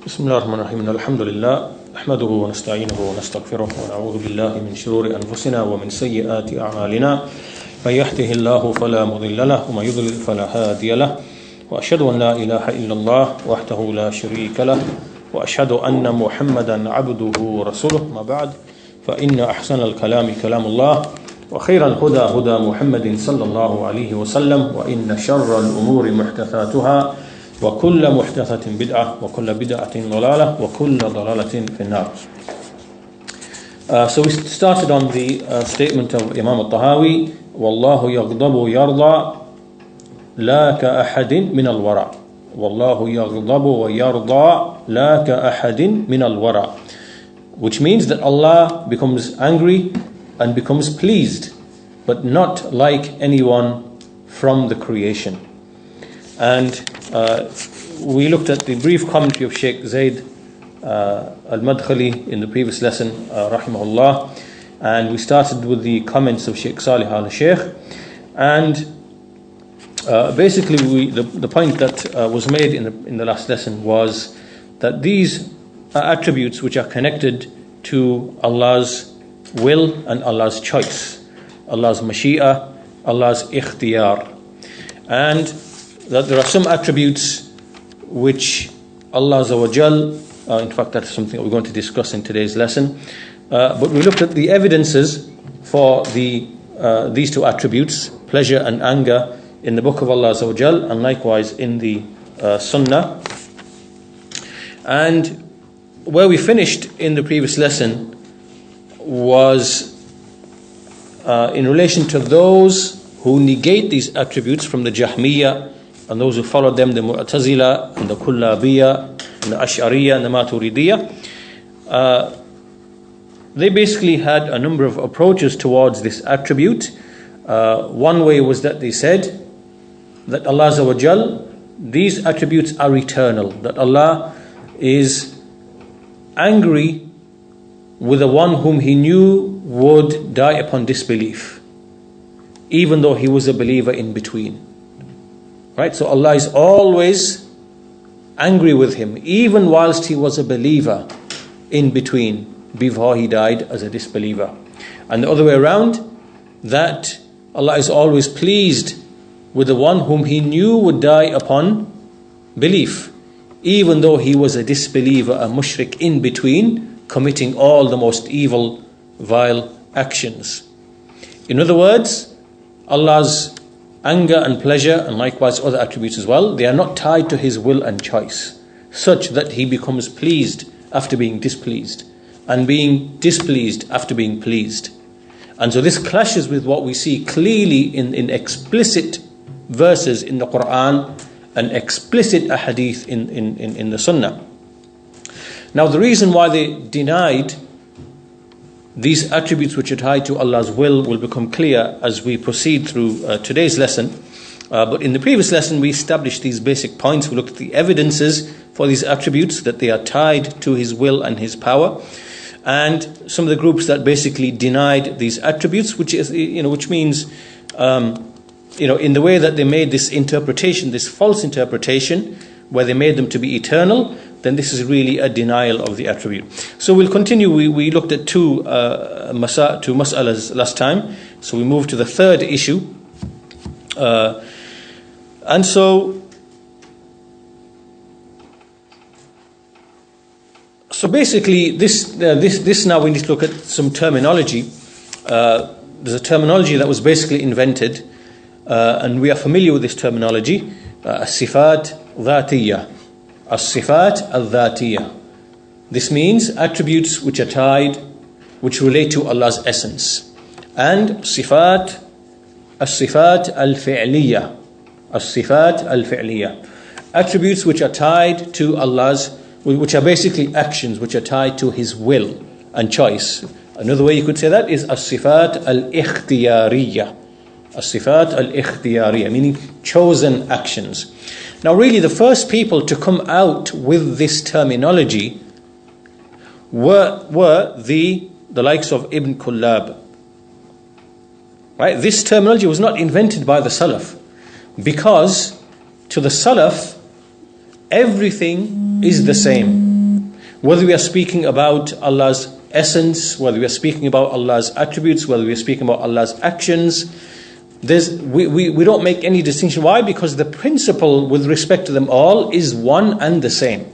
بسم الله الرحمن الرحيم الحمد لله نحمده ونستعينه ونستغفره ونعوذ بالله من شرور أنفسنا ومن سيئات أعمالنا من يهده الله فلا مضل له ومن يضلل فلا هادي له وأشهد أن لا إله إلا الله وحده لا شريك له وأشهد أن محمدا عبده ورسوله ما بعد فإن أحسن الكلام كلام الله وخير الهدى هدى محمد صلى الله عليه وسلم وإن شر الأمور محدثاتها وكل محدثة بدعة وكل بدعة ضلالة وكل ضلالة في النار. So we started on the statement of Imam al-Tahawi, وَاللَّهُ يَغْضَبُ يَرْضَى لَا كَأَحَدٍ مِنَ الْوَرَى وَاللَّهُ يَغْضَبُ وَيَرْضَى لَا كَأَحَدٍ مِنَ الْوَرَى, which means that Allah becomes angry and becomes pleased, but not like anyone from the creation. And we looked at the brief commentary of Shaykh Zayd al-Madkhali in the previous lesson, rahimahullah, and we started with the comments of Shaykh Saalih Aall Ash-shyakh. And basically the point that was made in the last lesson was that these attributes which are connected to Allah's will and Allah's choice, Allah's mashi'ah, Allah's ikhtiyar, and that there are some attributes which Allah Azza wa Jal, in fact that's something that we're going to discuss in today's lesson, but we looked at the evidences for these two attributes, pleasure and anger, in the book of Allah Azza wa Jal and likewise in the Sunnah. And where we finished in the previous lesson was in relation to those who negate these attributes from the Jahmiyyah and those who followed them, the Mu'tazila and the Kullabiyya and the Ash'ariyya and the Maturidiyya. They basically had a number of approaches towards this attribute. One way was that they said that Allah Azza wa Jal, these attributes are eternal, that Allah is angry with the one whom He knew would die upon disbelief, even though he was a believer in between. Right? So Allah is always angry with him, even whilst he was a believer in between, before he died as a disbeliever. And the other way around, that Allah is always pleased with the one whom He knew would die upon belief, even though he was a disbeliever, a mushrik in between, committing all the most evil, vile actions. In other words, Allah's anger and pleasure, and likewise other attributes as well, they are not tied to His will and choice, such that He becomes pleased after being displeased, and being displeased after being pleased. And so this clashes with what we see clearly in explicit verses in the Quran and explicit ahadith in the Sunnah. Now the reason why they denied these attributes which are tied to Allah's will become clear as we proceed through today's lesson. But in the previous lesson we established these basic points. We looked at the evidences for these attributes, that they are tied to His will and His power, and some of the groups that basically denied these attributes, which means in the way that they made this interpretation, this false interpretation, where they made them to be eternal, then this is really a denial of the attribute. So we'll continue. We looked at two mas'alas last time. So we move to the third issue. And so basically this now we need to look at some terminology. There's a terminology that was basically invented, and we are familiar with this terminology, as-sifat dhatiyya. As-sifat al-dhatiyya. This means attributes which are tied, which relate to Allah's essence. And as-sifat al-fi'liyya. As-sifat al-fi'liyya. Attributes which are tied to Allah's, which are basically actions which are tied to His will and choice. Another way you could say that is as-sifat al-ikhtiyariyya. As-sifat al-ikhtiyariyya, meaning chosen actions. Now really the first people to come out with this terminology were the likes of Ibn Kullab. Right? This terminology was not invented by the Salaf, because to the Salaf everything is the same. whether we are speaking about Allah's essence, whether we are speaking about Allah's attributes, whether we are speaking about Allah's actions, we don't make any distinction. Why? Because the principle with respect to them all is one and the same.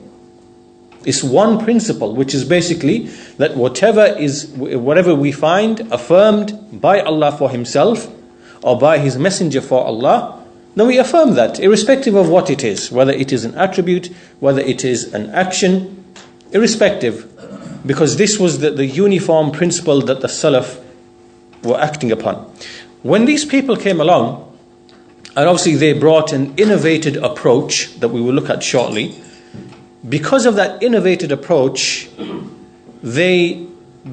It's one principle, which is basically that whatever we find affirmed by Allah for Himself or by His Messenger for Allah, then we affirm that, irrespective of what it is, whether it is an attribute, whether it is an action, irrespective, because this was the uniform principle that the Salaf were acting upon. When these people came along, and obviously they brought an innovated approach that we will look at shortly, because of that innovated approach, they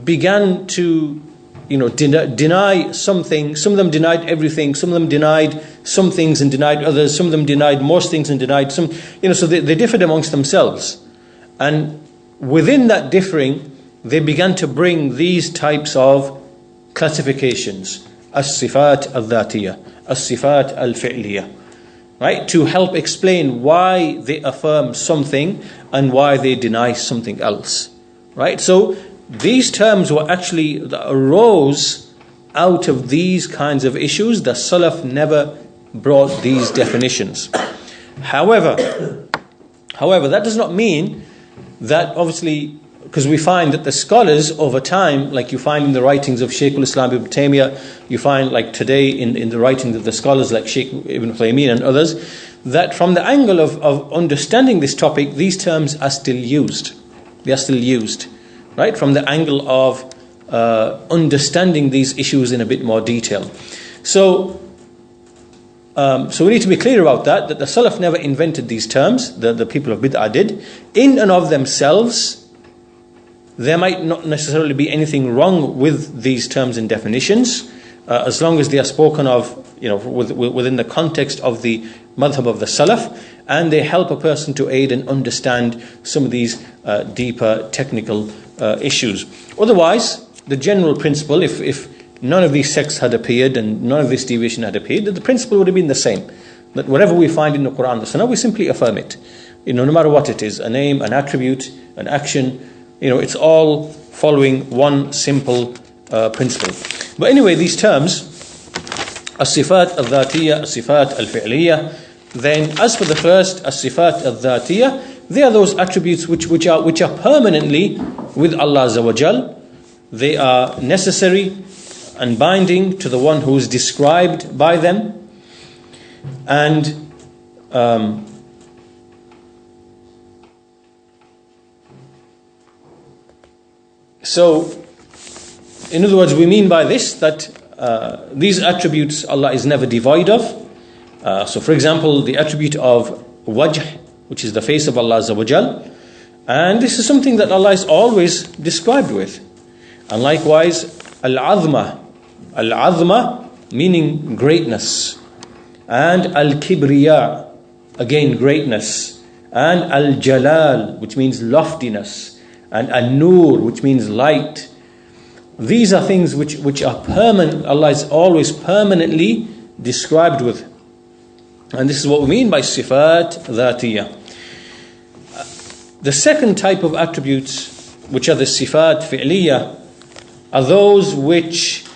began to deny something. Some of them denied everything. Some of them denied some things and denied others. Some of them denied most things and denied some. So they differed amongst themselves. And within that differing, they began to bring these types of classifications. As-sifat al-dhatiyah, as-sifat al-fi'liyah. Right? To help explain why they affirm something and why they deny something else. Right? So these terms were actually arose out of these kinds of issues. The Salaf never brought these definitions. However, that does not mean that, obviously, because we find that the scholars over time, like you find in the writings of Shaykh al-Islam ibn Taymiyyah, you find like today in the writings of the scholars like Shaykh ibn Uthaymeen and others, that from the angle of understanding this topic, these terms are still used. They are still used. Right, from the angle of understanding these issues in a bit more detail. So we need to be clear about that the Salaf never invented these terms, the people of Bid'ah did. In and of themselves, there might not necessarily be anything wrong with these terms and definitions, as long as they are spoken of, within the context of the madhab of the Salaf, and they help a person to aid and understand some of these deeper technical issues. Otherwise, the general principle, if none of these sects had appeared and none of this deviation had appeared, the principle would have been the same. That whatever we find in the Quran, the Sunnah, we simply affirm it. No matter what it is, a name, an attribute, an action, it's all following one simple principle. But anyway, these terms, as-sifat al-dhatiyah, as-sifat al-fi'liyah, then as for the first, as-sifat al-dhatiyah, they are those attributes which are permanently with Allah Azza wa Jal. They are necessary and binding to the one who is described by them. And so, in other words, we mean by this that these attributes Allah is never devoid of. So for example, the attribute of wajh, which is the face of Allah Azza wa Jal, and this is something that Allah is always described with. And likewise, al-azma meaning greatness, and al-kibriya, again greatness, and al-jalal, which means loftiness, and an-nur, which means light. These are things which are permanent. Allah is always permanently described with. And this is what we mean by sifat dhatiyah. The second type of attributes, which are the sifat fi'liyah, are those which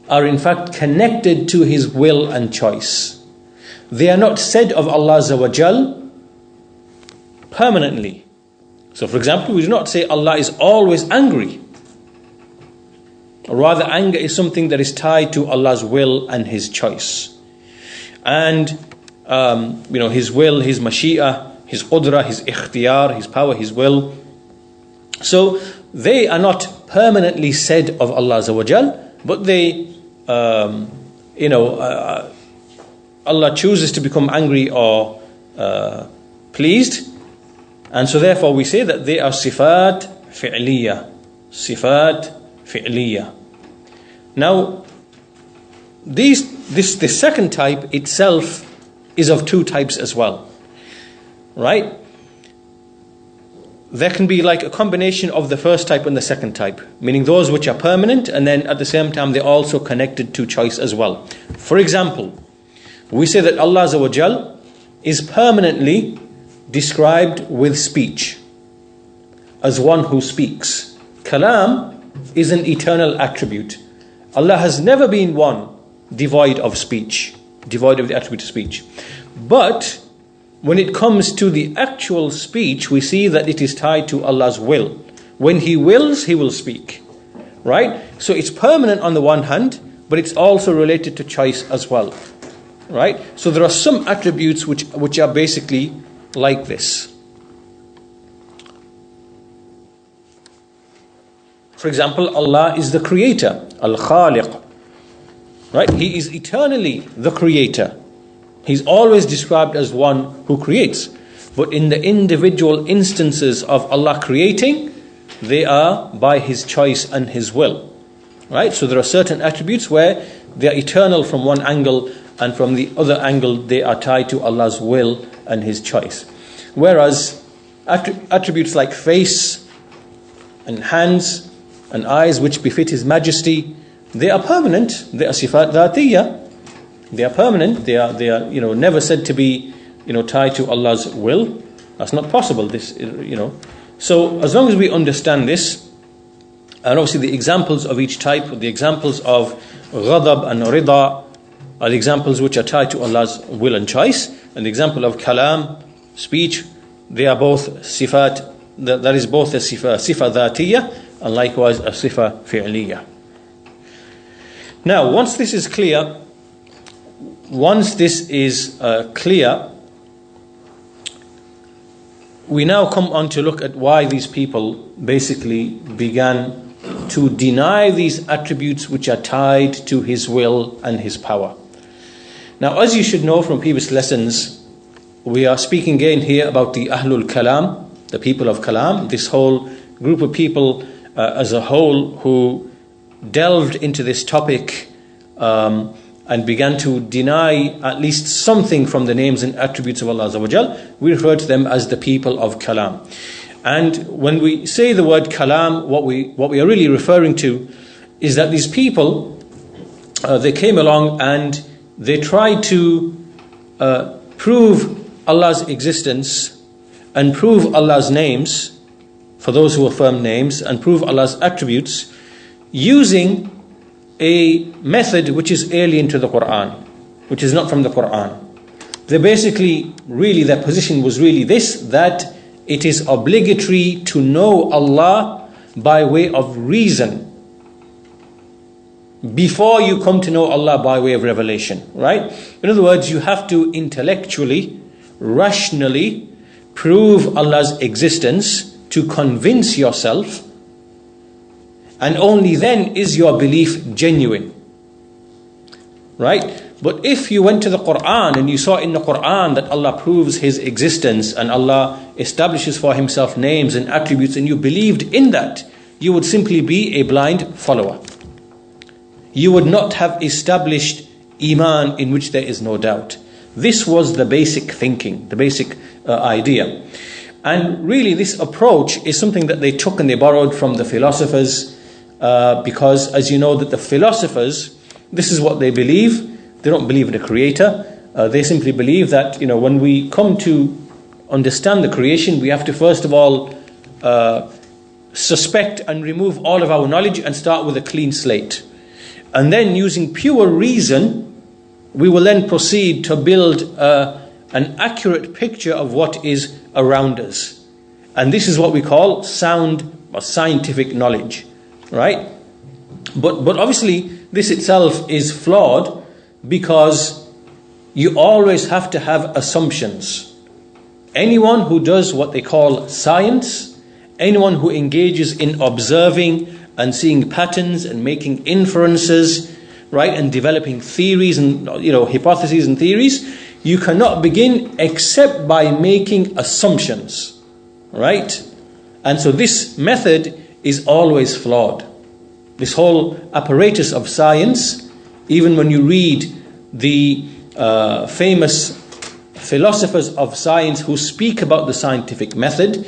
are in fact connected to His will and choice. They are not said of Allah Azza wa Jal permanently. So for example, we do not say Allah is always angry. Or rather, anger is something that is tied to Allah's will and His choice. And His will, His mashi'ah, His qudra, His ikhtiyar, His power, His will. So they are not permanently said of Allah Azza wa Jal, but they, Allah chooses to become angry or pleased, and so therefore we say that they are sifat fi'liyah. Sifat fi'liyah. Now, this second type itself is of two types as well. Right? There can be like a combination of the first type and the second type, meaning those which are permanent, and then at the same time they're also connected to choice as well. For example, we say that Allah Azza wa Jal is permanently described with speech. as one who speaks. Kalam is an eternal attribute. Allah has never been one devoid of speech, devoid of the attribute of speech. But when it comes to the actual speech, we see that it is tied to Allah's will. When He wills, He will speak. Right? So it's permanent on the one hand, but it's also related to choice as well. Right? So there are some attributes which are basically like this. For example, Allah is the creator, al-Khaliq. Right? He is eternally the creator. He's always described as one who creates. But in the individual instances of Allah creating, they are by His choice and His will. Right? So there are certain attributes where they are eternal from one angle, and from the other angle they are tied to Allah's will and His choice. Whereas attributes like face and hands and eyes, which befit His majesty, they are permanent. They are sifat dhatiyya. They are permanent. They are never said to be tied to Allah's will. That's not possible. So as long as we understand this, and obviously the examples of each type, the examples of ghadab and rida are the examples which are tied to Allah's will and choice, and the example of kalam, speech, they are both sifat. That is both a sifa dhatiyya and likewise a sifa fi'liyya. Now, once this is clear, we now come on to look at why these people basically began to deny these attributes which are tied to His will and His power. Now, as you should know from previous lessons, we are speaking again here about the Ahlul Kalam, the people of Kalam, this whole group of people as a whole who delved into this topic and began to deny at least something from the names and attributes of Allah Azza wa Jal. We refer to them as the people of Kalam. And when we say the word Kalam, what we are really referring to is that these people, they came along and they tried to prove Allah's existence and prove Allah's names, for those who affirm names, and prove Allah's attributes using a method which is alien to the Quran, which is not from the Quran. They basically, really, their position was really this, that it is obligatory to know Allah by way of reason before you come to know Allah by way of revelation, right? In other words, you have to intellectually, rationally prove Allah's existence to convince yourself, and only then is your belief genuine. Right? But if you went to the Quran and you saw in the Quran that Allah proves His existence and Allah establishes for Himself names and attributes, and you believed in that, you would simply be a blind follower. You would not have established Iman in which there is no doubt. This was the basic thinking, the basic idea. And really this approach is something that they took and they borrowed from the philosophers, because as you know that the philosophers, this is what they believe. They don't believe in a creator. They simply believe that when we come to understand the creation, we have to first of all suspect and remove all of our knowledge and start with a clean slate. And then using pure reason, we will then proceed to build an accurate picture of what is around us. And this is what we call sound or scientific knowledge. Right? But obviously this itself is flawed, because you always have to have assumptions. Anyone who does what they call science, anyone who engages in observing and seeing patterns and making inferences, right, and developing theories and hypotheses and theories, you cannot begin except by making assumptions, right? And so this method is always flawed. This whole apparatus of science, even when you read the famous philosophers of science who speak about the scientific method,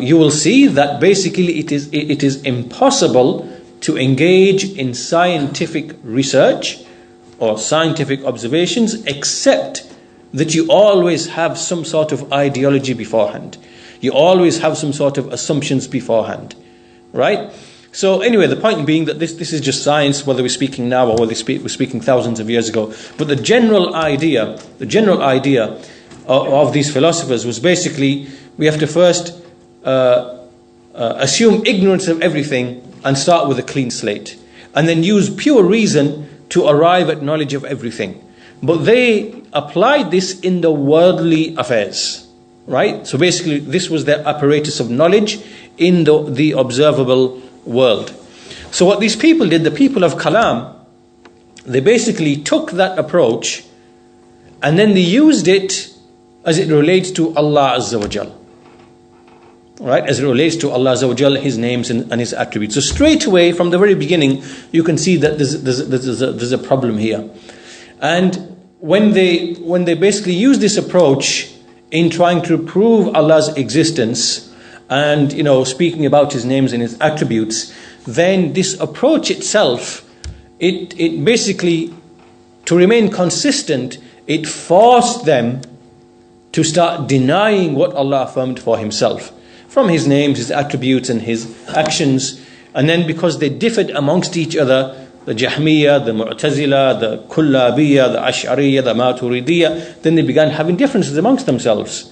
you will see that basically it is impossible to engage in scientific research or scientific observations except that you always have some sort of ideology beforehand. You always have some sort of assumptions beforehand, right? So anyway, the point being that this is just science, whether we're speaking now or whether we're speaking thousands of years ago. But the general idea of these philosophers was basically, we have to first assume ignorance of everything and start with a clean slate, and then use pure reason to arrive at knowledge of everything. But they applied this in the worldly affairs, right? So basically, this was their apparatus of knowledge in the observable world. So what these people did, the people of Kalam, they basically took that approach and then they used it as it relates to Allah Azza wa Jal. Right? As it relates to Allah Azza wa Jal, His names and His attributes. So straight away from the very beginning, you can see that there's a problem here. And when they basically use this approach in trying to prove Allah's existence, and speaking about His names and His attributes, then this approach itself, it basically, to remain consistent, it forced them to start denying what Allah affirmed for Himself, from His names, His attributes and His actions. And then because they differed amongst each other, the Jahmiyyah, the Mu'tazila, the Kullabiyya, the Ash'ariyya, the Maturidiyya, then they began having differences amongst themselves.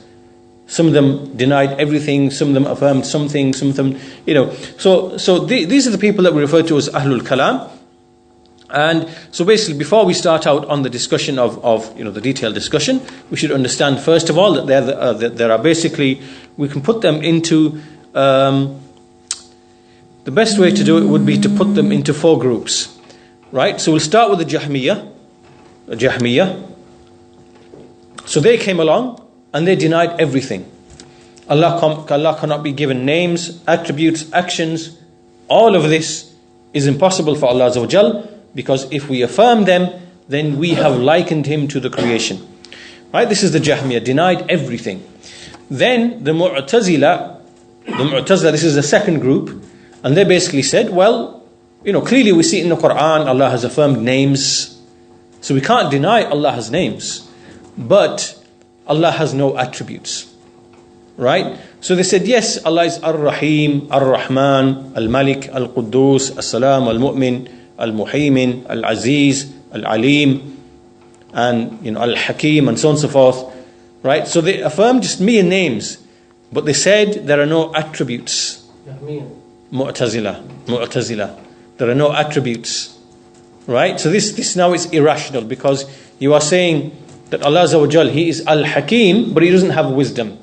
Some of them denied everything, some of them affirmed something, some of them, So these are the people that we refer to as Ahlul Kalam. And so basically, before we start out on the discussion of the detailed discussion, we should understand first of all that there are basically, we can put them into, the best way to do it would be to put them into 4 groups, right? So we'll start with the Jahmiyyah. So they came along and they denied everything. Allah cannot be given names, attributes, actions. All of this is impossible for Allah Azza wa Jal, because if we affirm them, then we have likened Him to the creation. Right? This is the Jahmiyyah, denied everything. Then the Mu'tazila, this is the second group, and they basically said, well, clearly we see in the Quran Allah has affirmed names, so we can't deny Allah has names, but Allah has no attributes. Right? So they said, yes, Allah is Ar-Rahim, Ar-Rahman, Al-Malik, Al-Quddus, As-Salam, Al-Mu'min, Al-Muhaymin, Al-Aziz, Al-Alim, and Al-Hakim, and so on and so forth. Right? So they affirmed just mere names, but they said there are no attributes. Mu'tazila. There are no attributes. Right? So this now is irrational, because you are saying that Allah Azza wa Jal, He is Al-Hakim, but He doesn't have wisdom.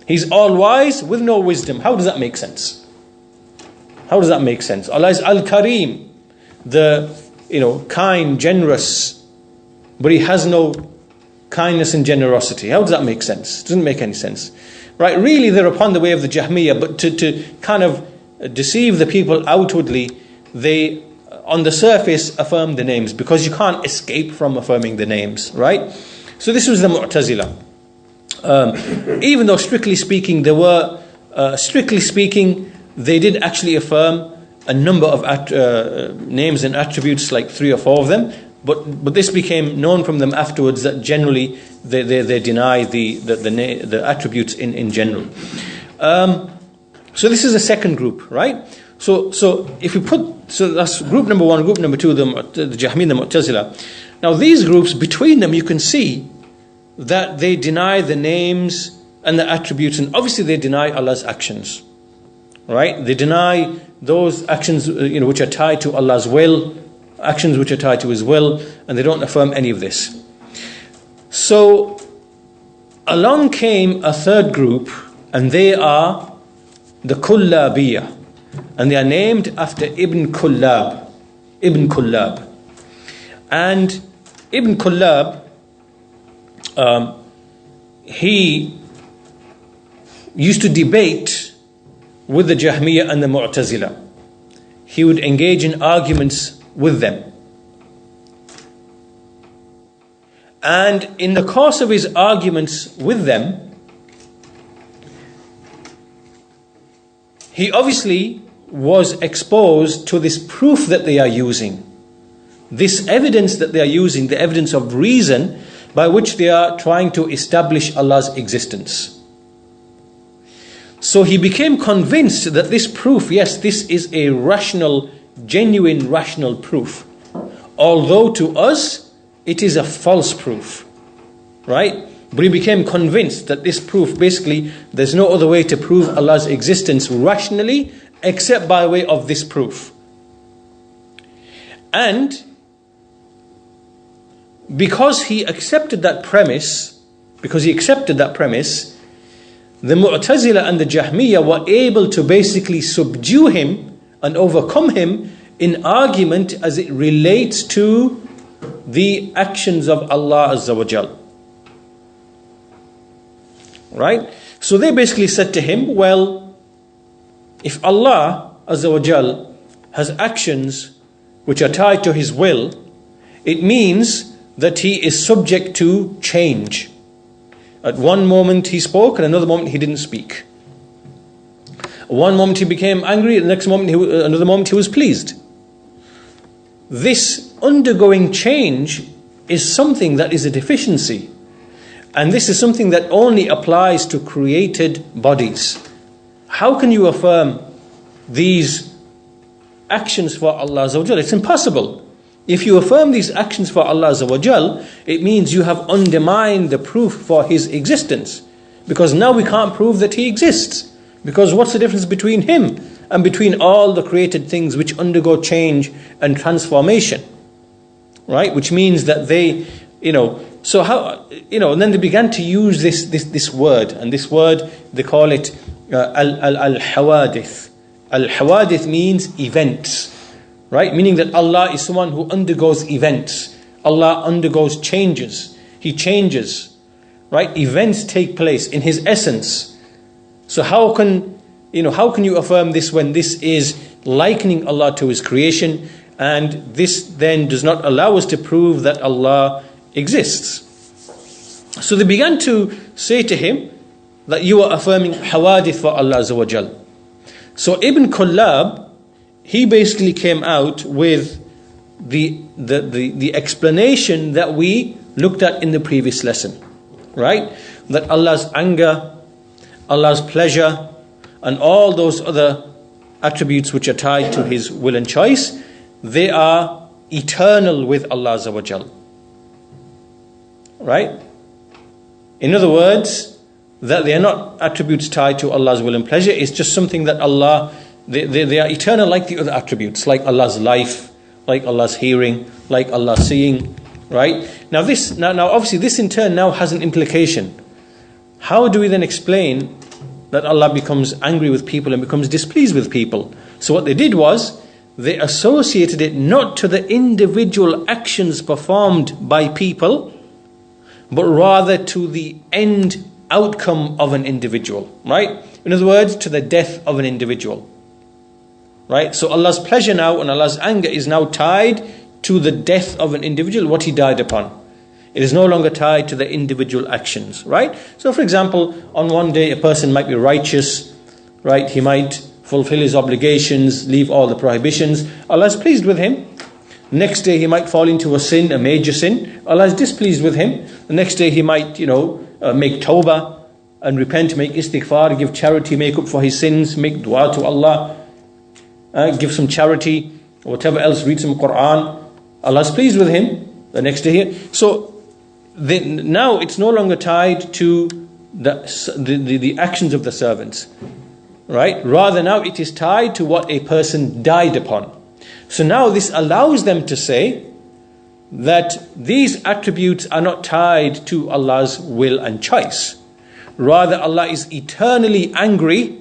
He's all-wise with no wisdom. How does that make sense? How does that make sense? Allah is Al-Kareem, the kind, generous, but He has no kindness and generosity. How does that make sense? It doesn't make any sense. Right? Really, they're upon the way of the Jahmiyyah, but to kind of deceive the people outwardly, they, on the surface, affirm the names, because you can't escape from affirming the names, right? So this was the Mu'tazila. Even though strictly speaking, they did actually affirm a number of names and attributes, like 3 or 4 of them. But this became known from them afterwards that generally they deny the attributes in general. So this is a second group, right? So if we that's group number 1, group number 2, the Jahmiyyah, the Mu'tazila. Now these groups, between them, you can see that they deny the names and the attributes, and obviously they deny Allah's actions, right? They deny those actions which are tied to Allah's will, actions which are tied to His will, and they don't affirm any of this. So along came a third group, and they are the Kullabiyya, and they are named after Ibn Kullab. And Ibn Kullab, he used to debate with the Jahmiyyah and the Mu'tazila. He would engage in arguments with them. And in the course of his arguments with them, he obviously was exposed to this proof that they are using. This evidence that they are using, the evidence of reason, by which they are trying to establish Allah's existence. So he became convinced that this proof, yes, this is a rational, genuine rational proof. Although to us, it is a false proof. Right? But he became convinced that this proof, basically, there's no other way to prove Allah's existence rationally except by way of this proof. And because he accepted that premise, the Mu'tazila and the Jahmiyyah were able to basically subdue him and overcome him in argument as it relates to the actions of Allah Azza wa Jal. Right? So they basically said to him, well, if Allah Azza wa Jal has actions which are tied to His will, it means that He is subject to change. At one moment He spoke, and another moment He didn't speak. One moment He became angry, and the next moment, another moment He was pleased. This undergoing change is something that is a deficiency. And this is something that only applies to created bodies. How can you affirm these actions for Allah Azza wa Jal? It's impossible. If you affirm these actions for Allah Azza wa Jal, it means you have undermined the proof for His existence. Because now we can't prove that He exists. Because what's the difference between Him and between all the created things which undergo change and transformation? Right? Which means that they, so how, and then they began to use this word, and this word, they call it al-hawadith. Al-hawadith means events, right? Meaning that Allah is someone who undergoes events. Allah undergoes changes. He changes, right? Events take place in His essence. So how can you affirm this when this is likening Allah to His creation, and this then does not allow us to prove that Allah exists? So they began to say to him that you are affirming hawadith for Allah Azza wa Jal. So Ibn Kullab, he basically came out with the explanation that we looked at in the previous lesson, right? That Allah's anger, Allah's pleasure, and all those other attributes which are tied to His will and choice, they are eternal with Allah Azza wa Jal. Right? In other words, that they are not attributes tied to Allah's will and pleasure. It's just something that Allah, they are eternal like the other attributes, like Allah's life, like Allah's hearing, like Allah's seeing. Right? Now obviously this in turn now has an implication. How do we then explain that Allah becomes angry with people and becomes displeased with people? So what they did was, they associated it not to the individual actions performed by people, but rather to the end outcome of an individual, right? In other words, to the death of an individual, right? So Allah's pleasure now and Allah's anger is now tied to the death of an individual, what he died upon. It is no longer tied to the individual actions, right? So for example, on one day a person might be righteous, right? He might fulfill his obligations, leave all the prohibitions. Allah is pleased with him. Next day he might fall into a sin, a major sin. Allah is displeased with him. The next day he might, make tawbah and repent, make istighfar, give charity, make up for his sins, make dua to Allah, give some charity, or whatever else, read some Quran. Allah is pleased with him. The next day so now it's no longer tied to the actions of the servants, right? Rather now it is tied to what a person died upon. So now this allows them to say that these attributes are not tied to Allah's will and choice. Rather, Allah is eternally angry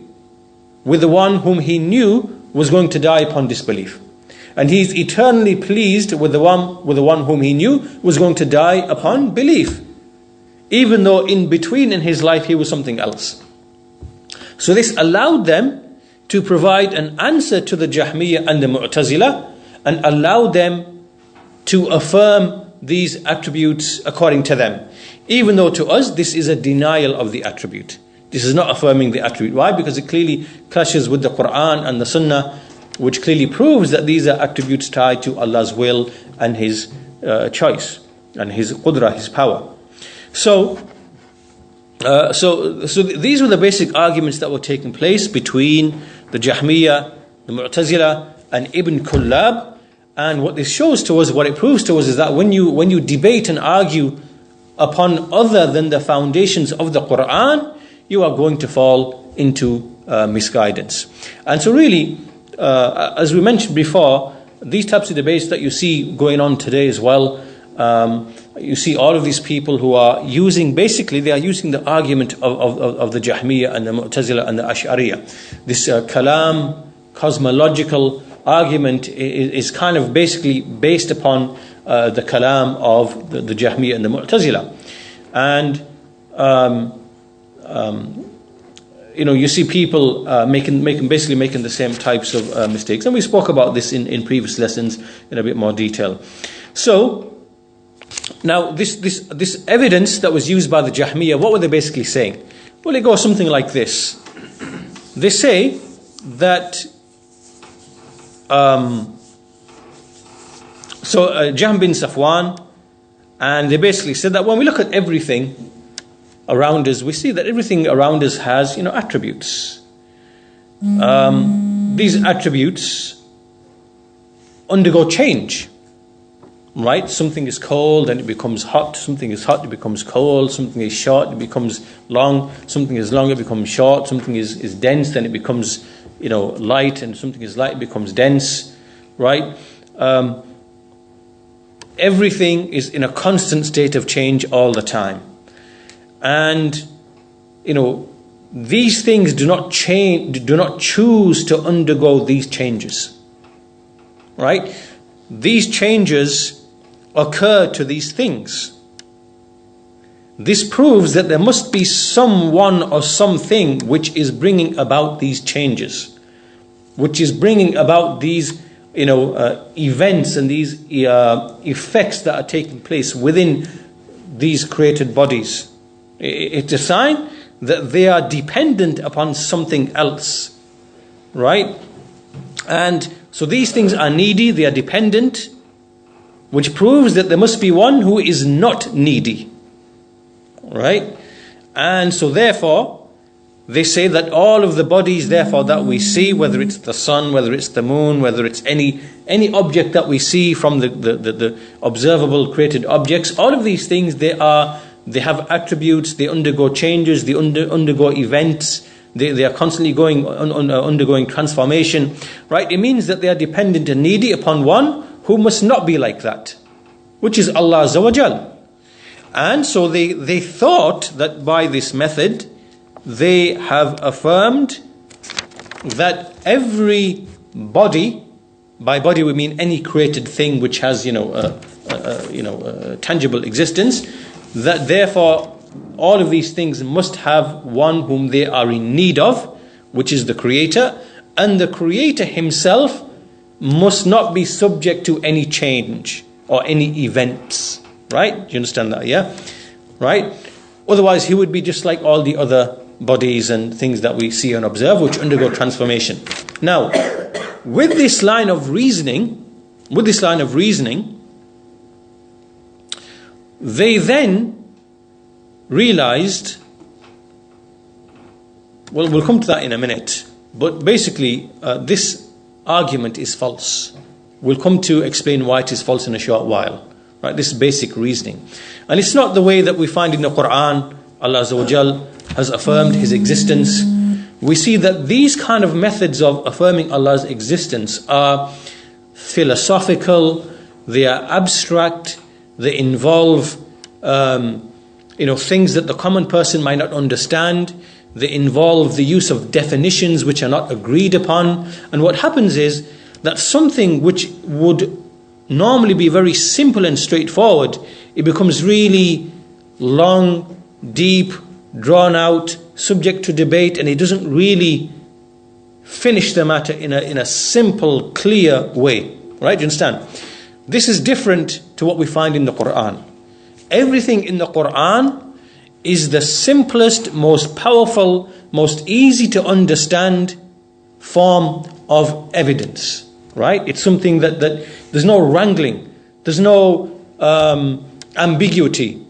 with the one whom He knew was going to die upon disbelief. And He is eternally pleased with the one whom He knew was going to die upon belief, even though in between in his life he was something else. So this allowed them to provide an answer to the Jahmiyyah and the Mu'tazila, and allowed them to affirm these attributes according to them. Even though to us this is a denial of the attribute. This is not affirming the attribute. Why? Because it clearly clashes with the Quran and the Sunnah, which clearly proves that these are attributes tied to Allah's will and His choice and His qudra, His power. So So these were the basic arguments that were taking place between the Jahmiyyah, the Mu'tazila, and Ibn Kullab. And what this shows to us, what it proves to us, is that when you debate and argue upon other than the foundations of the Quran, you are going to fall into misguidance. And so really, as we mentioned before, these types of debates that you see going on today as well, you see all of these people who are using the argument of the Jahmiyyah and the Mu'tazila and the Ash'ariyah. This kalam, cosmological argument is kind of basically based upon the kalam of the Jahmiyyah and the Mu'tazila. And you see people making the same types of mistakes. And we spoke about this in previous lessons in a bit more detail. So now this evidence that was used by the Jahmiyyah, what were they basically saying? Well, it goes something like this. They say that Jahm bin Safwan, and they basically said that when we look at everything around us, we see that everything around us has, attributes. These attributes undergo change, right? Something is cold and it becomes hot. Something is hot, it becomes cold. Something is short, it becomes long. Something is long, it becomes short. Something is dense, then it becomes, light, and something is light, it becomes dense, right? Everything is in a constant state of change all the time. And, these things do not choose to undergo these changes, right? These changes occur to these things. This proves that there must be someone or something which is bringing about these changes, which is bringing about these, events and these effects that are taking place within these created bodies. It's a sign that they are dependent upon something else, right? And so these things are needy, they are dependent, which proves that there must be one who is not needy, right? And so therefore, they say that all of the bodies, therefore, that we see, whether it's the sun, whether it's the moon, whether it's any object that we see from the observable created objects, all of these things, they have attributes, they undergo changes, they undergo events, they are constantly undergoing transformation, right? It means that they are dependent and needy upon one who must not be like that, which is Allah Azza wa Jal. And so they thought that by this method, they have affirmed that every body, by body we mean any created thing which has, tangible existence, that therefore all of these things must have one whom they are in need of, which is the Creator, and the Creator Himself must not be subject to any change or any events. Right? Do you understand that? Yeah? Right? Otherwise, He would be just like all the other bodies and things that we see and observe, which undergo transformation. Now, with this line of reasoning, they then realized, well, we'll come to that in a minute, but basically this argument is false. We'll come to explain why it is false in a short while. Right? This is basic reasoning. And it's not the way that we find in the Quran. Allah Azza wa Jal has affirmed His existence. We see that these kind of methods of affirming Allah's existence are philosophical, they are abstract, they involve things that the common person might not understand. They involve the use of definitions which are not agreed upon. And what happens is that something which would normally be very simple and straightforward, it becomes really long, deep, drawn out, subject to debate, and it doesn't really finish the matter in a simple, clear way. Right? Do you understand? This is different to what we find in the Quran. Everything in the Quran is the simplest, most powerful, most easy to understand form of evidence. Right? It's something that there's no wrangling, there's no ambiguity.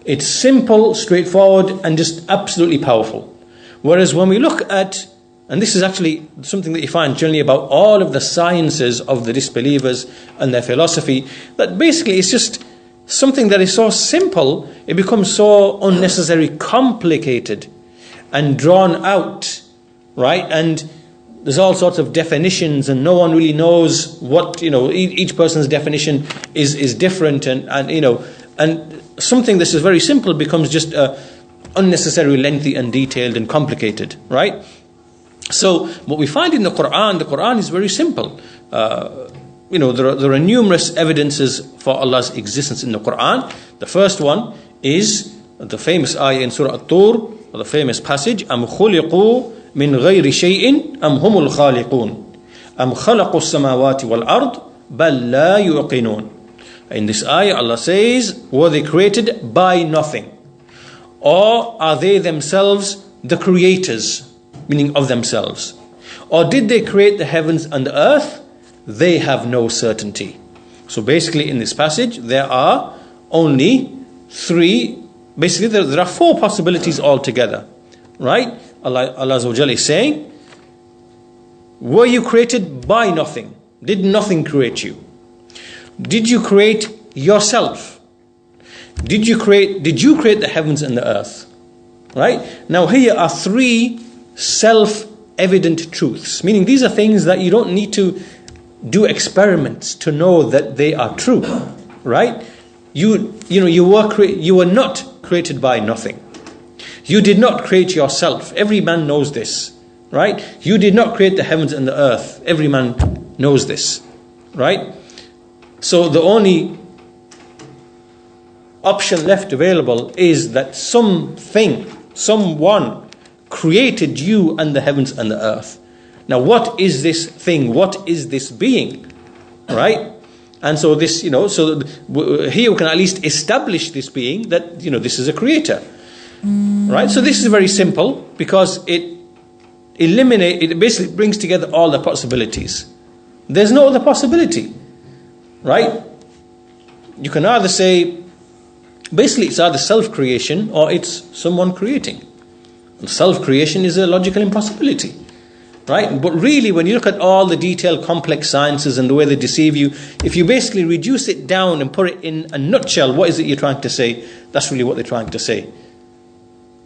It's simple, straightforward, and just absolutely powerful. Whereas when we look at, and this is actually something that you find generally about all of the sciences of the disbelievers and their philosophy, that basically it's just something that is so simple, it becomes so unnecessarily complicated and drawn out, right? And there's all sorts of definitions, and no one really knows what, each person's definition is different, and something that is very simple becomes just unnecessarily lengthy and detailed and complicated, right? So what we find in the Quran is very simple. There are numerous evidences for Allah's existence in the Quran. The first one is the famous ayah in Surah At-Tur, the famous passage, أَمْ خُلِقُوا مِنْ غَيْرِ شَيْءٍ أَمْ هُمُ الْخَالِقُونَ أَمْ خَلَقُوا السَّمَاوَاتِ وَالْأَرْضِ بَلْ لَا يُوقِنُونَ. In this ayah, Allah says, were they created by nothing? Or are they themselves the creators, meaning of themselves? Or did they create the heavens and the earth? They have no certainty. So basically in this passage, there are only three, basically there are four possibilities altogether, right? Allah Azza wa Jalla is saying, were you created by nothing? Did nothing create you? Did you create yourself? Did you create the heavens and the earth? Right? Now here are three self-evident truths, meaning these are things that you don't need to do experiments to know that they are true, right? You were not created by nothing. You did not create yourself. Every man knows this, right? You did not create the heavens and the earth. Every man knows this, right? So the only option left available is that someone created you and the heavens and the earth. Now, what is this thing? What is this being? Right? And so this, here we can at least establish this being that, this is a creator. Right? So this is very simple because it basically brings together all the possibilities. There's no other possibility. Right? You can either say, basically it's either self-creation or it's someone creating. And self-creation is a logical impossibility. Right? But really, when you look at all the detailed complex sciences and the way they deceive you, if you basically reduce it down and put it in a nutshell, what is it you're trying to say? That's really what they're trying to say.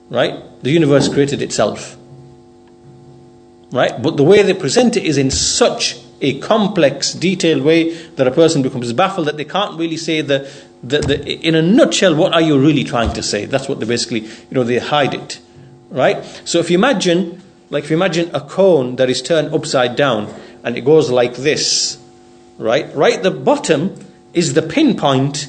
Right? The universe created itself. Right? But the way they present it is in such a complex, detailed way that a person becomes baffled that they can't really say in a nutshell, what are you really trying to say? That's what they basically, they hide it. Right? So if you imagine a cone that is turned upside down and it goes like this, right? Right at the bottom is the pinpoint,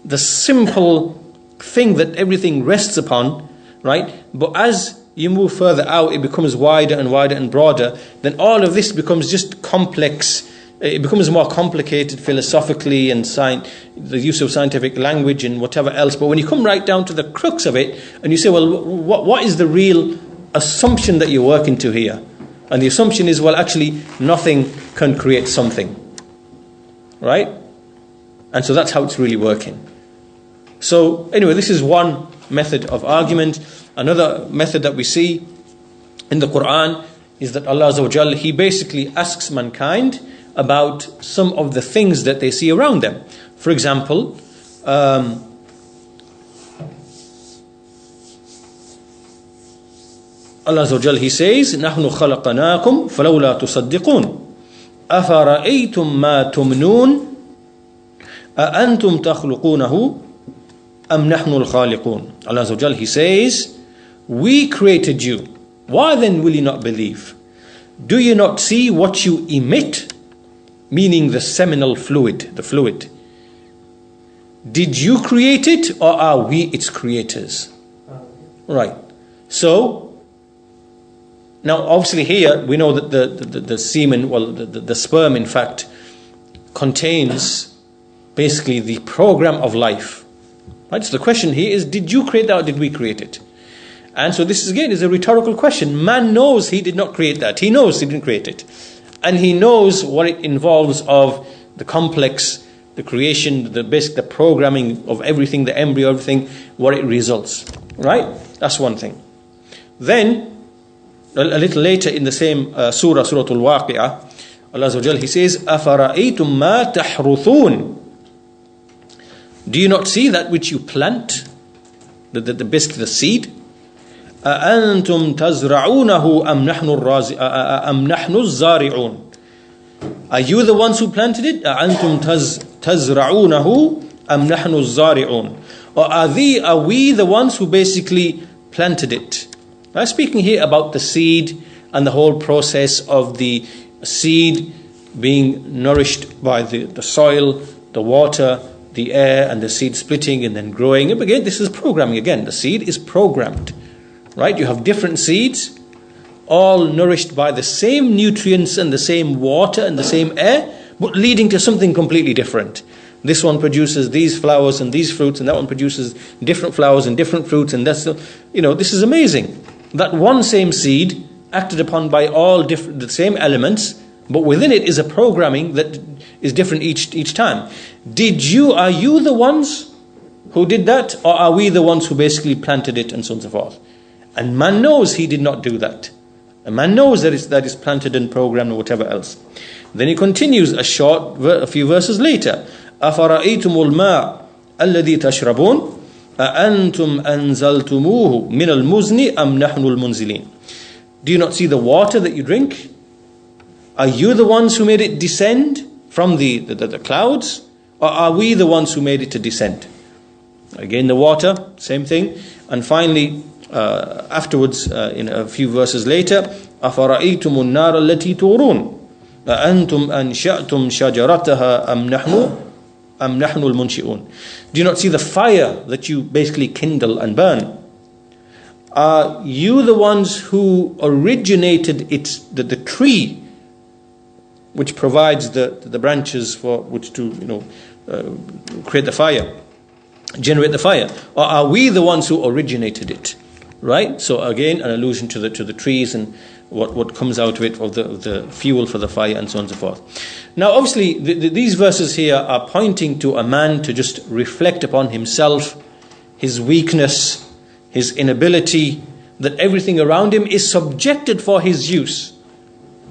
the simple thing that everything rests upon, right? But as you move further out, it becomes wider and wider and broader. Then all of this becomes just complex. It becomes more complicated philosophically and the use of scientific language and whatever else. But when you come right down to the crux of it and you say, well, what is the real assumption that you're working to here? And the assumption is, well, actually nothing can create something, right? And so that's how it's really working. So anyway, this is one method of argument. Another method that we see in the Quran is that Allah Azza wa Jalla, He basically asks mankind about some of the things that they see around them. For example, Allah Azza wa Jalla, He says, نَحْنُ خَلَقَنَاكُمْ فَلَوْلَا تُصَدِّقُونَ أَفَرَأَيْتُمْ مَا تُمْنُونَ أَأَنْتُمْ تَخْلُقُونَهُ أَمْ نَحْنُ الْخَالِقُونَ. Allah Azza wa Jalla, He says, we created you. Why then will you not believe? Do you not see what you emit? Meaning the seminal fluid, the fluid. Did you create it or are we its creators? Right. So, now obviously here we know that the semen, the sperm in fact, contains basically the program of life. Right. So the question here is, did you create that or did we create it? And so this is a rhetorical question. Man knows he did not create that. He knows he didn't create it. And he knows what it involves of the complex the creation, the programming of everything, the embryo, everything, what it results. Right? That's one thing. Then, a little later in the same surah, Surah Al-Waqi'ah, Allah Azza wa Jal, He says, أَفَرَأَيْتُمْ مَا تَحْرُثُونَ. Do you not see that which you plant? Basically the seed. أَأَنْتُمْ تَزْرَعُونَهُ أَمْ نَحْنُ الزَّارِعُونَ. Are you the ones who planted it? أَأَنْتُمْ تَزْرَعُونَهُ أَمْ نَحْنُ الزَّارِعُونَ. Or are we the ones who basically planted it? I'm speaking here about the seed and the whole process of the seed being nourished by the soil, the water, the air, and the seed splitting and then growing. And again, this is programming. Again, the seed is programmed. Right? You have different seeds, all nourished by the same nutrients and the same water and the same air, but leading to something completely different. This one produces these flowers and these fruits, and that one produces different flowers and different fruits, and that's, this is amazing. That one same seed acted upon by all the same elements, but within it is a programming that is different each time. Are you the ones who did that, or are we the ones who basically planted it, and so on and so forth? And man knows he did not do that. A man knows that is planted and programmed or whatever else. Then he continues a few verses later. أَفَرَأَيْتُمُ الْمَاءَ الَّذِي تَشْرَبُونَ أَأَنْتُمْ أَنزَلْتُمُوهُ مِنَ الْمُزْنِ أَمْ نَحْنُ الْمُنزِلِينَ. Do you not see the water that you drink? Are you the ones who made it descend from the clouds? Or are we the ones who made it to descend? Again, the water, same thing. And finally, afterwards, in a few verses later, أَفَرَأَيْتُمُ النَّارَ الَّتِي تُورُونَ أَأَنْتُمْ أَنْشَأْتُمْ شَجَرَتَهَا أَمْ نَحْنُ الْمُنْشِئُونَ. Do you not see the fire that you basically kindle and burn? Are you the ones who originated the tree which provides the branches for which to create the fire, generate the fire? Or are we the ones who originated it? Right? So again, an allusion to the trees and what comes out of it, of the fuel for the fire, and so on and so forth. Now obviously these verses here are pointing to a man to just reflect upon himself, his weakness, his inability, that everything around him is subjected for his use.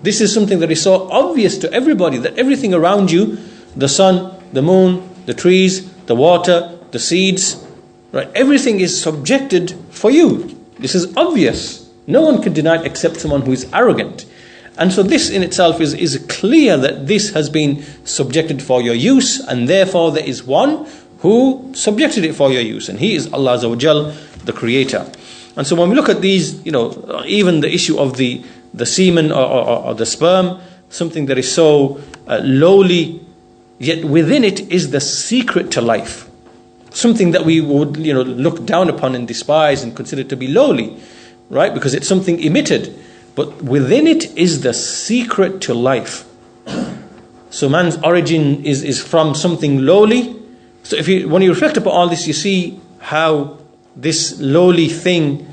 This is something that is so obvious to everybody, that everything around you, the sun, the moon, the trees, the water, the seeds, right? Everything is subjected for you. This is obvious. No one can deny it except someone who is arrogant. And so this in itself is clear that this has been subjected for your use, and therefore there is one who subjected it for your use, and He is Allah Azza wa Jal, the Creator. And so when we look at these, even the issue of the semen or the sperm, something that is so lowly, yet within it is the secret to life. Something that we would look down upon and despise and consider to be lowly, right? Because it's something emitted, but within it is the secret to life. So man's origin is from something lowly. So when you reflect upon all this, you see how this lowly thing,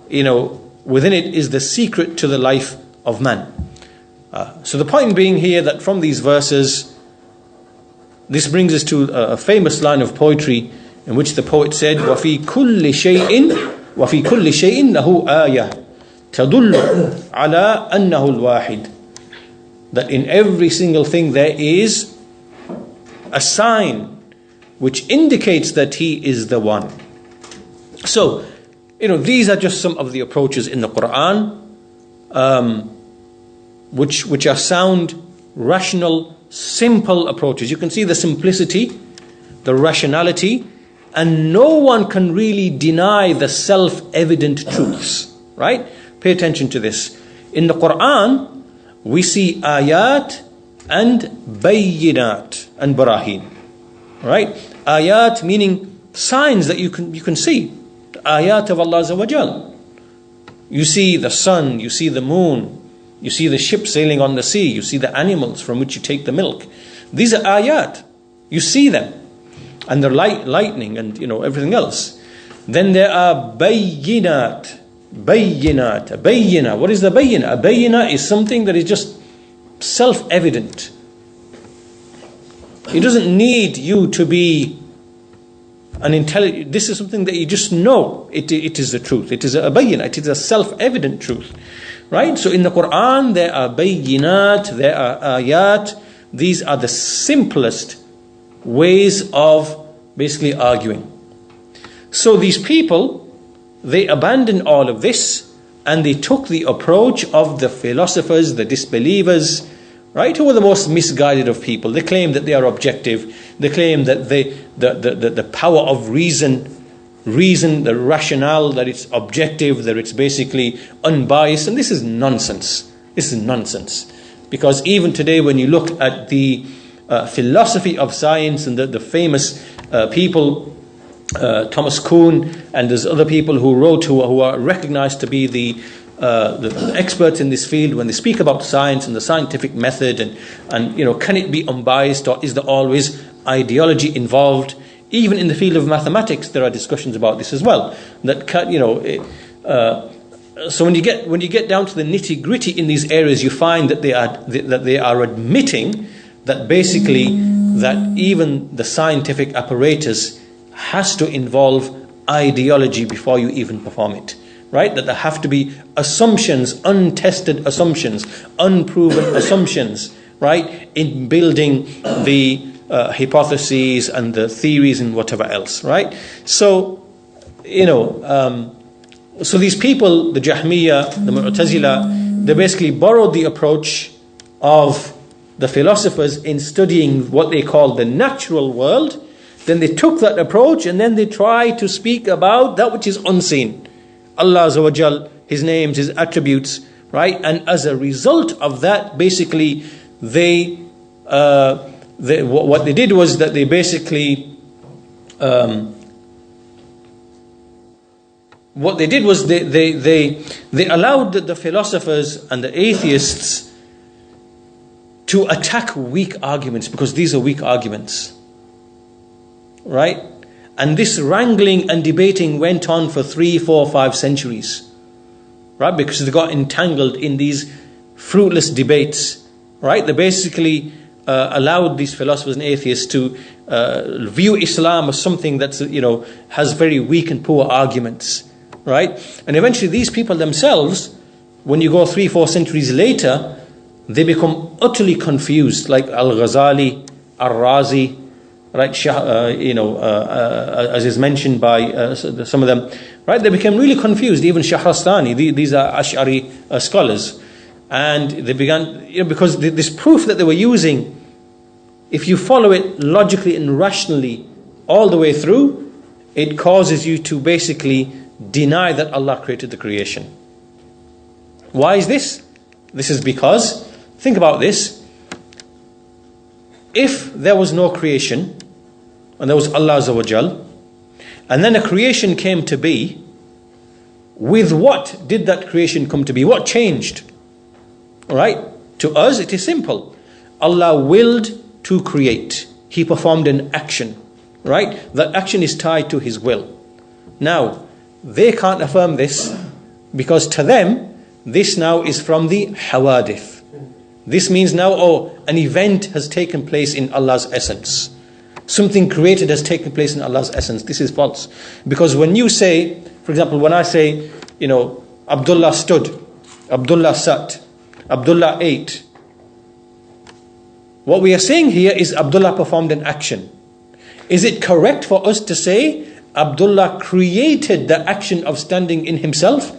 within it is the secret to the life of man. So the point being here that from these verses, this brings us to a famous line of poetry in which the poet said, وَفِي كُلِّ شَيْءٍ لَهُ آيَةٌ تَدُلُّ عَلَىٰ أَنَّهُ الْوَاحِدُ. That in every single thing there is a sign which indicates that He is the one. So, these are just some of the approaches in the Quran, which are sound, rational, simple approaches. You can see the simplicity, the rationality, and no one can really deny the self-evident truths. Right? Pay attention to this. In the Quran, we see ayat and bayyinat and barahin. Right? Ayat meaning signs that you can see. The ayat of Allah Azza wa Jal. You see the sun, you see the moon, you see the ship sailing on the sea, you see the animals from which you take the milk. These are ayat. You see them. And they're lightning and everything else. Then there are bayyinat. Bayyinat. A bayyina. What is the bayyina? A bayyina is something that is just self-evident. It doesn't need you to be an intelligent. This is something that you just know. It is the truth. It is a bayyinah. It is a self-evident truth. Right? So in the Quran, there are bayyinat, there are ayat. These are the simplest ways of basically arguing. So these people, they abandoned all of this and they took the approach of the philosophers, the disbelievers, right, who were the most misguided of people. They claim that they are objective. They claim that the power of reason, the rationale, that it's objective, that it's basically unbiased. And this is nonsense. This is nonsense. Because even today when you look at the philosophy of science and the famous people, Thomas Kuhn, and there's other people who wrote who are recognized to be the experts in this field, when they speak about science and the scientific method and can it be unbiased, or is there always ideology involved? Even in the field of mathematics there are discussions about this as well, that so when you get down to the nitty-gritty in these areas, you find that they are admitting that basically that even the scientific apparatus has to involve ideology before you even perform it. Right? That there have to be assumptions, untested assumptions, unproven assumptions, right, in building the hypotheses and the theories and whatever else, right? So, so these people, the Jahmiyyah, the Mu'tazila, they basically borrowed the approach of the philosophers in studying what they call the natural world. Then they took that approach and then they tried to speak about that which is unseen. Allah Azza wa Jal, His names, His attributes, right? And as a result of that, basically, what they did was that they basically, they allowed the philosophers and the atheists to attack weak arguments, because these are weak arguments, right? And this wrangling and debating went on for 3, 4, 5 centuries, right? Because they got entangled in these fruitless debates, right? They basically allowed these philosophers and atheists to view Islam as something that's, has very weak and poor arguments, right? And eventually these people themselves, when you go 3, 4 centuries later, they become utterly confused, like Al-Ghazali, Al-Razi, right, as is mentioned by some of them, right? They became really confused. Even Shahrastani, these are Ash'ari scholars, and they began, because this proof that they were using, if you follow it logically and rationally all the way through, it causes you to basically deny that Allah created the creation. Why is this? This is because, think about this, if there was no creation, and there was Allah Azza wa Jal, and then a creation came to be, with what did that creation come to be? What changed? Alright? To us it is simple. Allah willed to create. He performed an action. Right? That action is tied to His will. Now, they can't affirm this, because to them, this now is from the hawadith. This means now, an event has taken place in Allah's essence. Something created has taken place in Allah's essence. This is false. Because when you say, for example, when I say, Abdullah stood, Abdullah sat, Abdullah ate, what we are saying here is Abdullah performed an action. Is it correct for us to say Abdullah created the action of standing in himself?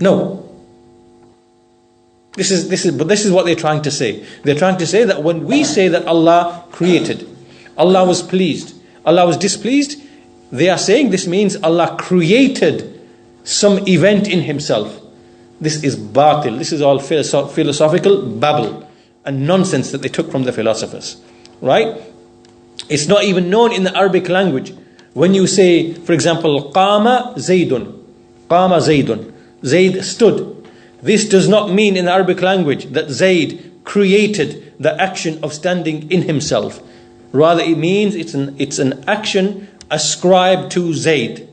No. This is what they're trying to say. They're trying to say that when we say that Allah created, Allah was pleased, Allah was displeased, they are saying this means Allah created some event in Himself. This is batil. This is all philosophical babble and nonsense that they took from the philosophers. Right? It's not even known in the Arabic language. When you say, for example, Qama Zaydun, Zayd stood. This does not mean in the Arabic language that Zayd created the action of standing in himself. Rather, it means it's an action ascribed to Zayd.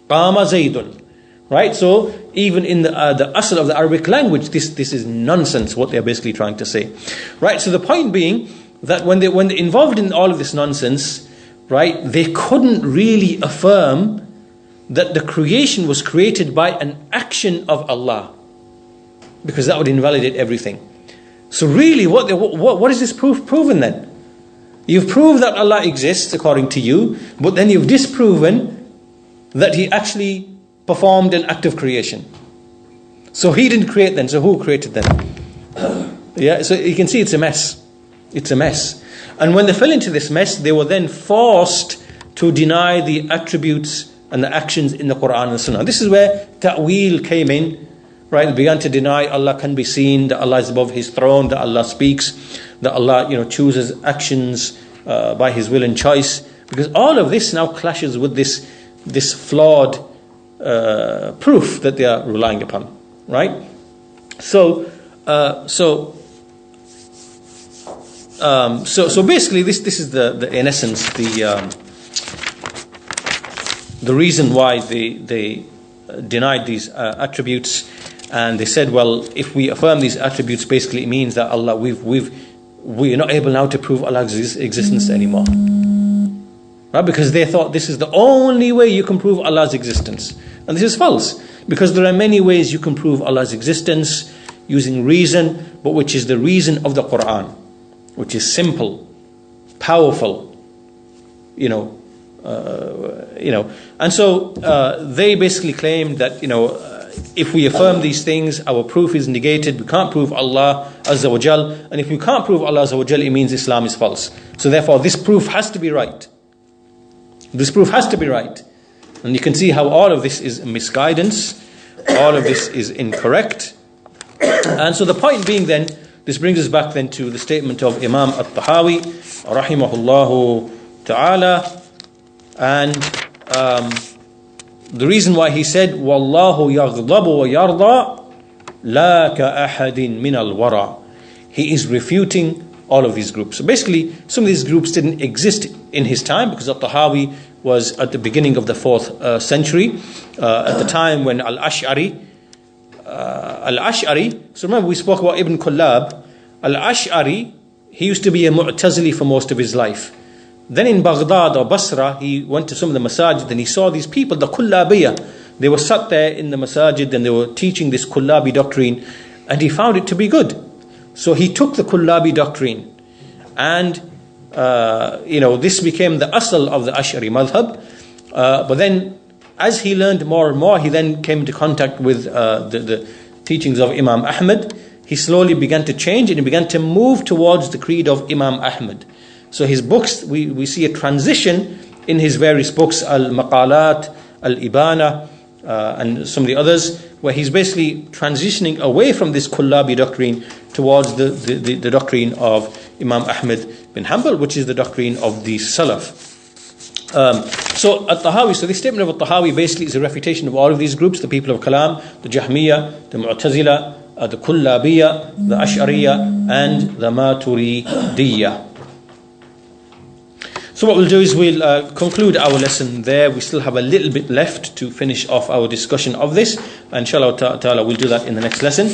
Qama Zaydun. Right? So, even in the asl of the Arabic language, this is nonsense what they're basically trying to say. Right? So the point being that when they're involved in all of this nonsense, right, they couldn't really affirm that the creation was created by an action of Allah, because that would invalidate everything. So really, what is this proof proven then? You've proved that Allah exists according to you, but then you've disproven that He actually performed an act of creation. So He didn't create then, so who created them? Yeah, so you can see it's a mess. It's a mess. And when they fell into this mess, they were then forced to deny the attributes and the actions in the Quran and Sunnah. This is where ta'wil came in, right? They began to deny Allah can be seen, that Allah is above His throne, that Allah speaks, that Allah, chooses actions by His will and choice. Because all of this now clashes with this flawed proof that they are relying upon, right? So basically, this is the in essence the reason why they denied these attributes, and they said, well, if we affirm these attributes, basically it means that Allah, we're not able now to prove Allah's existence anymore, right? Because they thought this is the only way you can prove Allah's existence, and this is false, because there are many ways you can prove Allah's existence using reason, but which is the reason of the Quran, which is simple, powerful, and so they basically claimed that if we affirm these things, our proof is negated. We can't prove Allah Azza wa Jal, and if we can't prove Allah Azza wa Jal, it means Islam is false. So therefore, this proof has to be right. This proof has to be right, and you can see how all of this is misguidance, all of this is incorrect. And so the point being then, this brings us back then to the statement of Imam At-Tahawi rahimahullahu ta'ala, and the reason why he said Wallahu yaghdabu wa yarda la ka ahadin min al-wara, he is refuting all of these groups. So basically, some of these groups didn't exist in his time, because At-Tahawi was at the beginning of the 4th century, at the time when Al-Ash'ari, so remember we spoke about Ibn Kullab. Al-Ash'ari, he used to be a Mu'tazili for most of his life. Then in Baghdad or Basra, he went to some of the masajid and he saw these people, the Kullabiyah. They were sat there in the masajid and they were teaching this Kullabi doctrine, and he found it to be good. So he took the Kullabi doctrine, and this became the asl of the Ash'ari madhab. But then, as he learned more and more, he then came into contact with the teachings of Imam Ahmad. He slowly began to change, and he began to move towards the creed of Imam Ahmad. So his books, we see a transition in his various books, Al-Maqalat, Al-Ibana, and some of the others, where he's basically transitioning away from this Kullabi doctrine towards the doctrine of Imam Ahmad bin Hanbal, which is the doctrine of the Salaf. So At-Tahawi, so this statement of At-Tahawi basically is a refutation of all of these groups, the people of Kalam, the Jahmiyyah, the Mu'tazila, the Kullabiyya, the Ash'ariyya, and the Maturidiyya. So what we'll do is we'll conclude our lesson there. We still have a little bit left to finish off our discussion of this. Inshallah ta'ala, we'll do that in the next lesson.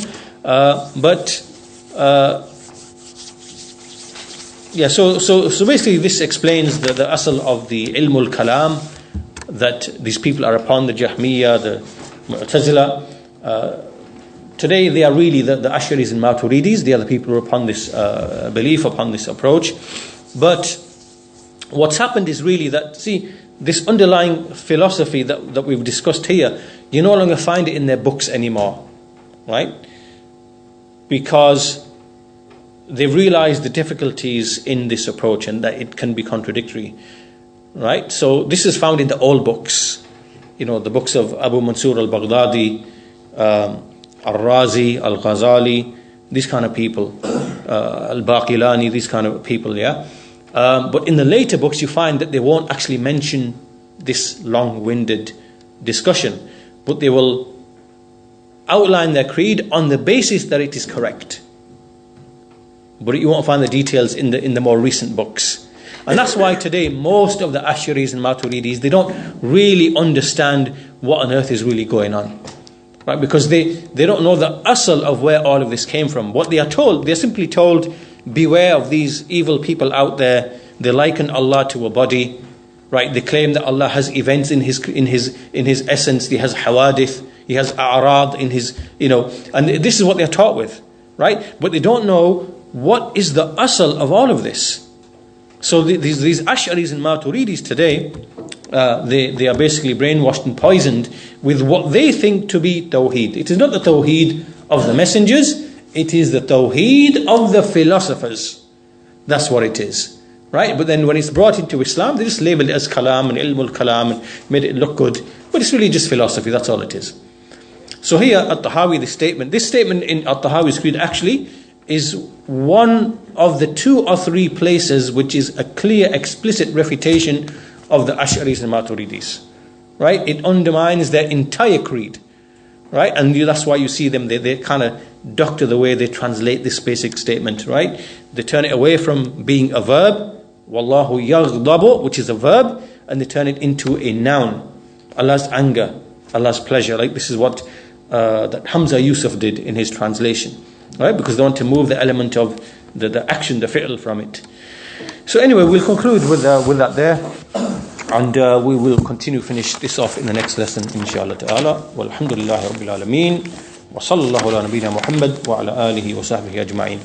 So basically this explains the asl of the ilmul kalam that these people are upon, the Jahmiyyah, the Mu'tazila. Today they are really the Ash'aris and Maturidis. They are the people who are upon this belief, upon this approach. But what's happened is really that, see, this underlying philosophy that we've discussed here, you no longer find it in their books anymore, right? Because they've realized the difficulties in this approach and that it can be contradictory, right? So this is found in the old books, the books of Abu Mansur al-Baghdadi, al-Razi, al-Ghazali, these kind of people, al-Baqilani, these kind of people, yeah? But in the later books you find that they won't actually mention this long-winded discussion, but they will outline their creed on the basis that it is correct. But you won't find the details in the more recent books. And that's why today most of the Ash'aris and Maturidis, they don't really understand what on earth is really going on, right? Because they don't know the asl of where all of this came from. What they are told, they're simply told, beware of these evil people out there. They liken Allah to a body, right? They claim that Allah has events in his essence. He has hawadith, he has a'rad in his, and this is what they're taught with, right? But they don't know what is the asl of all of this. So these Ash'aris and Maturidis today, they are basically brainwashed and poisoned with what they think to be Tawheed. It is not the Tawheed of the messengers, it is the Tawheed of the philosophers. That's what it is, right? But then when it's brought into Islam, they just label it as Kalam and Ilmul Kalam and made it look good. But it's really just philosophy, that's all it is. So here, At-Tahawi, this statement in At-Tahawi's creed actually is one of the 2 or 3 places which is a clear, explicit refutation of the Ash'aris and Maturidis, right? It undermines their entire creed, right? And that's why you see them, they kind of doctor the way they translate this basic statement, right? They turn it away from being a verb, Wallahu yaghdabu, which is a verb, and they turn it into a noun. Allah's anger, Allah's pleasure. Like this is what that Hamza Yusuf did in his translation, right? Because they want to move the element of the action, the fi'l from it. So anyway, we'll conclude with that there, and we will finish this off in the next lesson, inshallah ta'ala. Walhamdulillahi rabbil alameen, wa sallallahu ala nabiyyina Muhammad wa ala alihi wa sahbihi ajma'in.